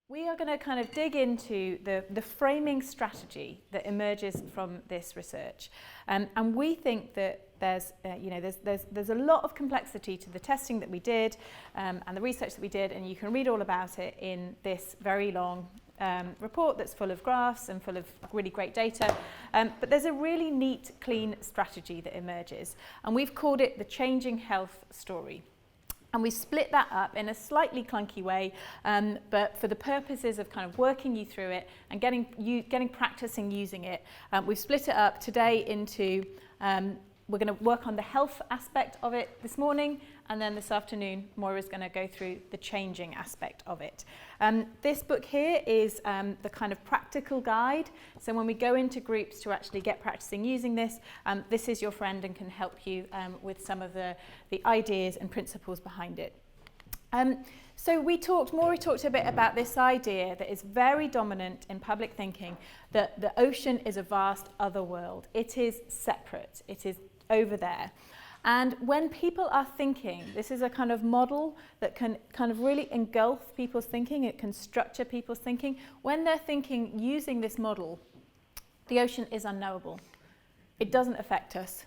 We are going to kind of dig into the framing strategy that emerges from this research, and we think that there's a lot of complexity to the testing that we did and the research that we did, and you can read all about it in this very long report that's full of graphs and full of really great data. But there's a really neat, clean strategy that emerges, and we've called it the changing health story. And we split that up in a slightly clunky way, but for the purposes of kind of working you through it and getting practicing using it, we've split it up today into, we're going to work on the health aspect of it this morning, and then this afternoon Moira's going to go through the changing aspect of it. This book here is the kind of practical guide, so when we go into groups to actually get practicing using this, this is your friend and can help you with some of the ideas and principles behind it. So Maura talked a bit about this idea that is very dominant in public thinking, that the ocean is a vast other world. It is separate, it is over there. And when people are thinking, this is a kind of model that can kind of really engulf people's thinking, it can structure people's thinking. When they're thinking using this model, the ocean is unknowable. It doesn't affect us.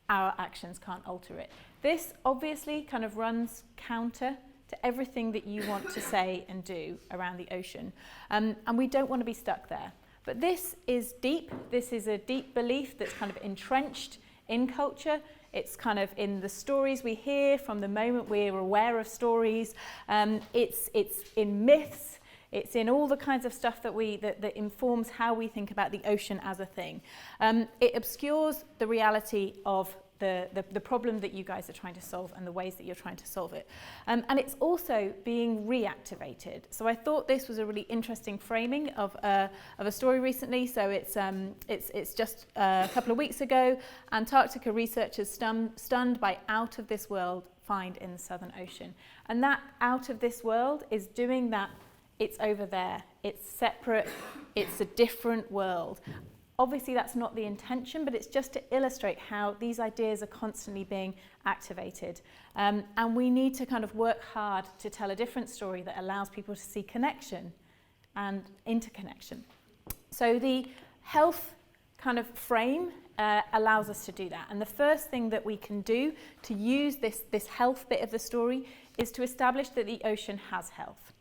Our actions can't alter it. This obviously kind of runs counter to everything that you want to say and do around the ocean. And we don't want to be stuck there. But this is deep. This is a deep belief that's kind of entrenched in culture. It's kind of in the stories we hear from the moment we're aware of stories. It's in myths. It's in all the kinds of stuff that informs how we think about the ocean as a thing. It obscures the reality of the problem that you guys are trying to solve and the ways that you're trying to solve it. And it's also being reactivated. So I thought this was a really interesting framing of a story recently. So it's just a couple of weeks ago, Antarctica researchers stunned by out of this world find in the Southern Ocean. And that out of this world is doing that, it's over there, it's separate, it's a different world. Obviously that's not the intention, but it's just to illustrate how these ideas are constantly being activated. And we need to kind of work hard to tell a different story that allows people to see connection and interconnection. So the health kind of frame allows us to do that. And the first thing that we can do to use this health bit of the story is to establish that the ocean has health.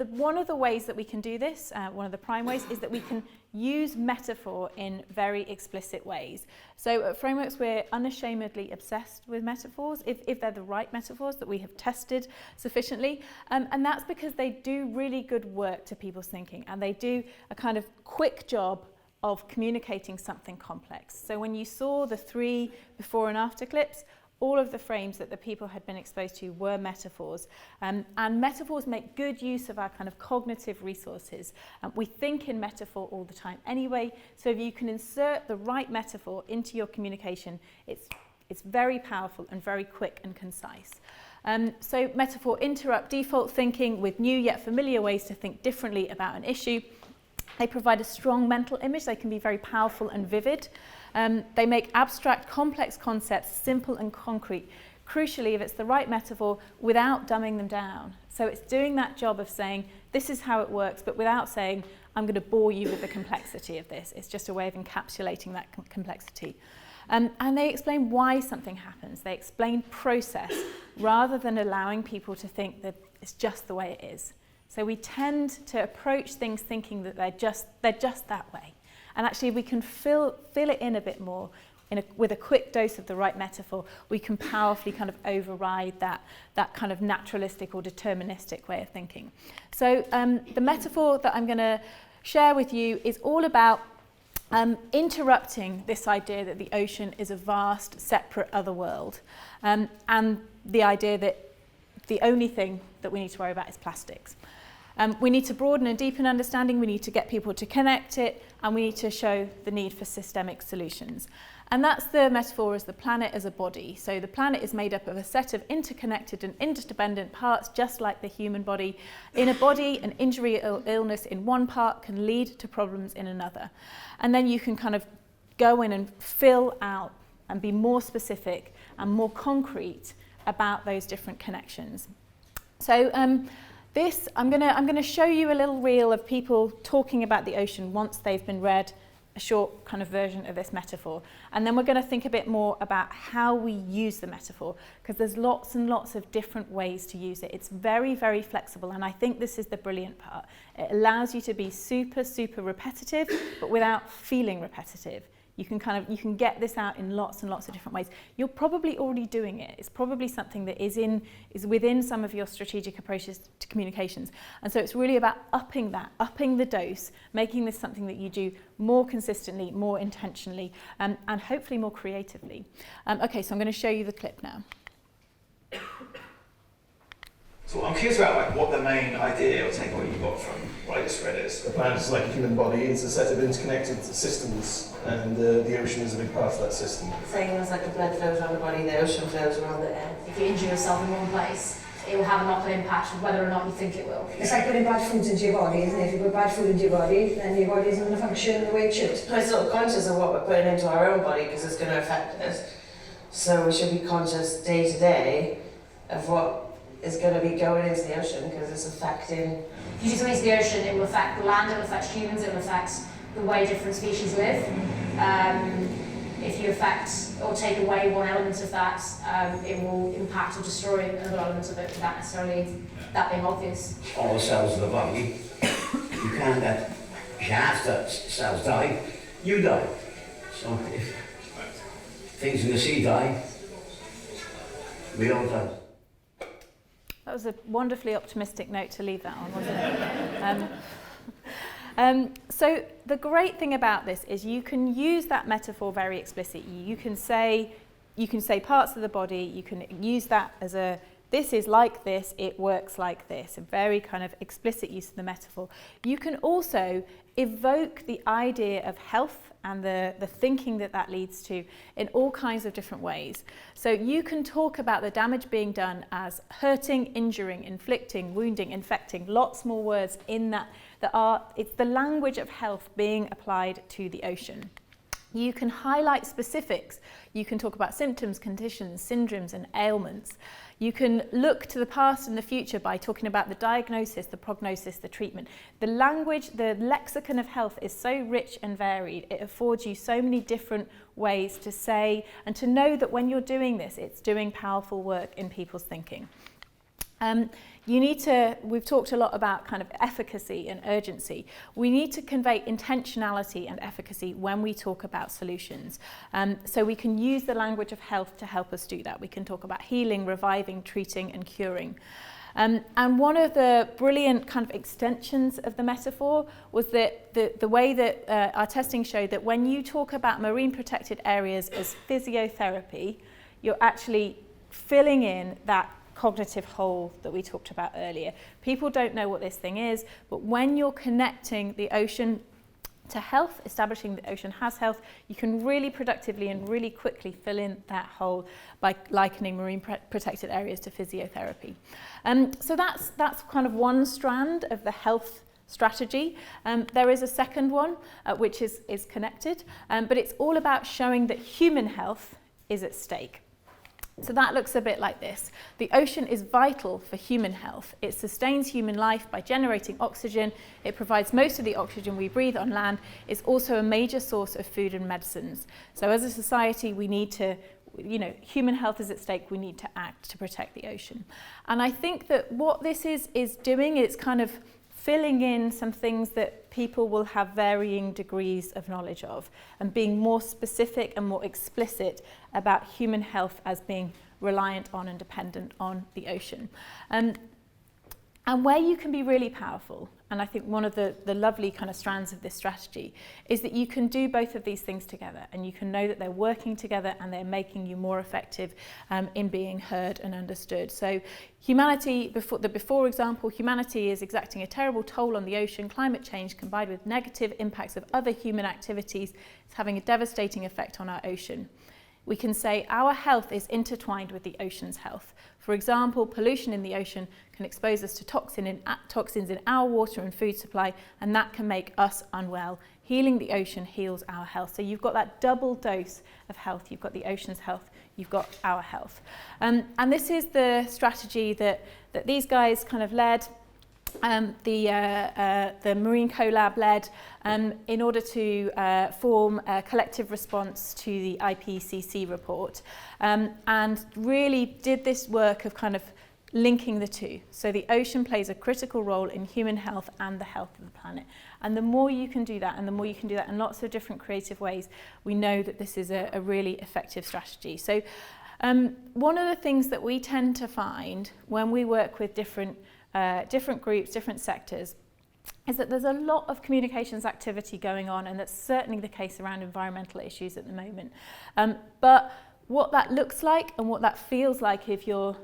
One of the ways that we can do this, one of the prime ways, is that we can use metaphor in very explicit ways. So at Frameworks, we're unashamedly obsessed with metaphors, if they're the right metaphors that we have tested sufficiently. And that's because they do really good work to people's thinking, and they do a kind of quick job of communicating something complex. So when you saw the 3 before and after clips, all of the frames that the people had been exposed to were metaphors. And metaphors make good use of our kind of cognitive resources. We think in metaphor all the time anyway, so if you can insert the right metaphor into your communication, it's very powerful and very quick and concise. So metaphor interrupt default thinking with new yet familiar ways to think differently about an issue. They provide a strong mental image. They can be very powerful and vivid. They make abstract, complex concepts simple and concrete, crucially if it's the right metaphor, without dumbing them down. So it's doing that job of saying, this is how it works, but without saying, I'm going to bore you with the complexity of this. It's just a way of encapsulating that complexity. And they explain why something happens. They explain process, rather than allowing people to think that it's just the way it is. So we tend to approach things thinking that they're just that way. And actually, if we can fill it in a bit more with a quick dose of the right metaphor, we can powerfully kind of override that kind of naturalistic or deterministic way of thinking. So the metaphor that I'm going to share with you is all about interrupting this idea that the ocean is a vast, separate other world, and the idea that the only thing that we need to worry about is plastics. We need to broaden and deepen understanding, we need to get people to connect it, and we need to show the need for systemic solutions. And that's the metaphor as the planet as a body. So the planet is made up of a set of interconnected and interdependent parts, just like the human body. In a body, an injury or illness in one part can lead to problems in another. And then you can kind of go in and fill out and be more specific and more concrete about those different connections. So This, I'm gonna show you a little reel of people talking about the ocean once they've been read a short kind of version of this metaphor. And then we're going to think a bit more about how we use the metaphor, because there's lots and lots of different ways to use it. It's very, very flexible, and I think this is the brilliant part. It allows you to be super, super repetitive, but without feeling repetitive. You can get this out in lots and lots of different ways. You're probably already doing it. It's probably something that is within some of your strategic approaches to communications. And so it's really about upping the dose, making this something that you do more consistently, more intentionally, and hopefully more creatively. Okay, so I'm going to show you the clip now. So I'm curious about what the main idea or takeaway you got from what I just read is. The planet is like a human body. It's a set of interconnected systems, and the ocean is a big part of that system. Same as like the blood flows around the body, the ocean flows around the air. If you injure yourself in one place, it will have a knock-on impact whether or not you think it will. It's like putting bad foods into your body, isn't it? If you put bad food into your body, then your body isn't going to function the way it should. We're sort of conscious of what we're putting into our own body because it's going to affect us. So we should be conscious day to day of what is going to be going into the ocean because it's affecting. If you do something to the ocean, it will affect the land, it will affect humans, it will affect the way different species live. If you affect or take away one element of that, it will impact or destroy another element of it without necessarily that being obvious. All the cells of the body, you can't let half the cells die, you die. So if things in the sea die, we all die. That was a wonderfully optimistic note to leave that on, wasn't it? So the great thing about this is you can use that metaphor very explicitly. You can say parts of the body, you can use that as a, this is like this, it works like this, a very kind of explicit use of the metaphor. You can also evoke the idea of health and the thinking that leads to in all kinds of different ways. So you can talk about the damage being done as hurting, injuring, inflicting, wounding, infecting, lots more words in that it's the language of health being applied to the ocean. You can highlight specifics. You can talk about symptoms, conditions, syndromes and ailments. You can look to the past and the future by talking about the diagnosis, the prognosis, the treatment. The language, the lexicon of health is so rich and varied. It affords you so many different ways to say and to know that when you're doing this, it's doing powerful work in people's thinking. We've talked a lot about kind of efficacy and urgency. We need to convey intentionality and efficacy when we talk about solutions. So we can use the language of health to help us do that. We can talk about healing, reviving, treating and curing. And one of the brilliant kind of extensions of the metaphor was that the way that our testing showed that when you talk about marine protected areas as physiotherapy, you're actually filling in that cognitive hole that we talked about earlier. People don't know what this thing is, but when you're connecting the ocean to health, establishing the ocean has health, you can really productively and really quickly fill in that hole by likening marine protected areas to physiotherapy. So that's kind of one strand of the health strategy. There is a second one, which is connected, but it's all about showing that human health is at stake. So that looks a bit like this. The ocean is vital for human health. It sustains human life by generating oxygen. It provides most of the oxygen we breathe on land. It's also a major source of food and medicines. So as a society, we need to, human health is at stake. We need to act to protect the ocean. And I think that what this is doing, it's kind of filling in some things that people will have varying degrees of knowledge of and being more specific and more explicit about human health as being reliant on and dependent on the ocean. And where you can be really powerful, and I think one of the lovely kind of strands of this strategy is that you can do both of these things together and you can know that they're working together and they're making you more effective in being heard and understood. So humanity, before example, humanity is exacting a terrible toll on the ocean. Climate change combined with negative impacts of other human activities is having a devastating effect on our ocean. We can say our health is intertwined with the ocean's health. For example, pollution in the ocean can expose us to toxins in our water and food supply, and that can make us unwell. Healing the ocean heals our health. So you've got that double dose of health. You've got the ocean's health, you've got our health. And this is the strategy that these guys kind of led. the Marine CoLAB led in order to form a collective response to the IPCC report, and really did this work of kind of linking the two. So the ocean plays a critical role in human health and the health of the planet. And the more you can do that, and the more you can do that in lots of different creative ways, we know that this is a really effective strategy. So one of the things that we tend to find when we work with different groups, different sectors, is that there's a lot of communications activity going on, and that's certainly the case around environmental issues at the moment. But what that looks like and what that feels like if you're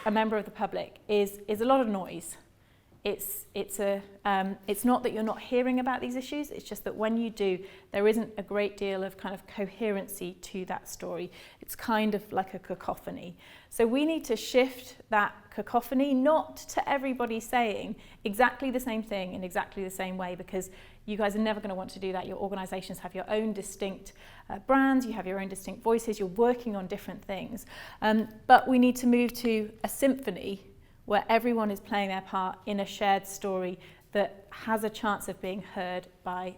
a member of the public is a lot of noise. It's not that you're not hearing about these issues, it's just that when you do, there isn't a great deal of kind of coherency to that story. It's kind of like a cacophony. So we need to shift that cacophony, not to everybody saying exactly the same thing in exactly the same way, because you guys are never going to want to do that. Your organisations have your own distinct brands, you have your own distinct voices, you're working on different things. But we need to move to a symphony where everyone is playing their part in a shared story that has a chance of being heard by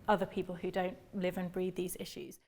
other people who don't live and breathe these issues.